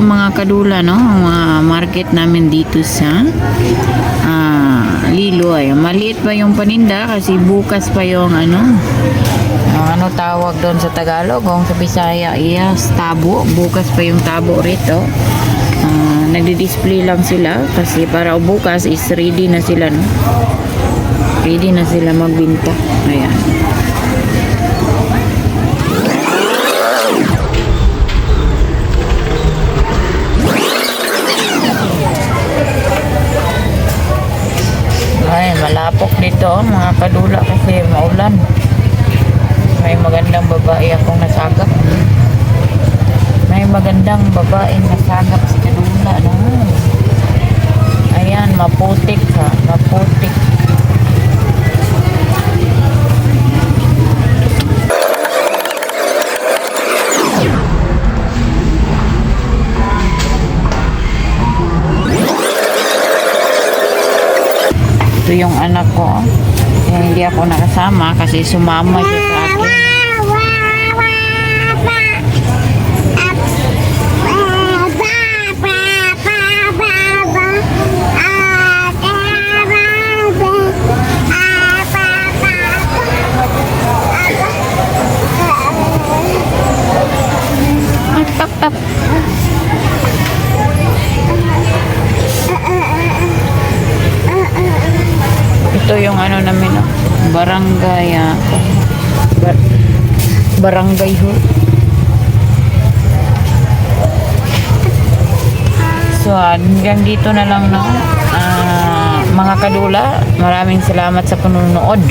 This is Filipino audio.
mga kadula, no? Ang mga market namin dito sa Liloy. Maliit pa yung paninda kasi bukas pa yung ano tawag doon sa Tagalog, kung sa Bisaya, yes, tabo. Bukas pa yung tabo rito. Nagdi-display lang sila kasi para bukas is ready na sila, no? Ready na sila magbinta. Ayan. Ay, malapok dito mga kadula kasi maulan. May magandang babae akong nasagap. May magandang babae nasagap si kadula, no? Ayan, maputik ha, maputik. Ito yung anak ko. Hindi ako nakasama kasi sumama siya sa akin. Ito yung ano namin, no? Barangay barangay hall. So hanggang dito na lang, no? Mga kadula, maraming salamat sa panonood.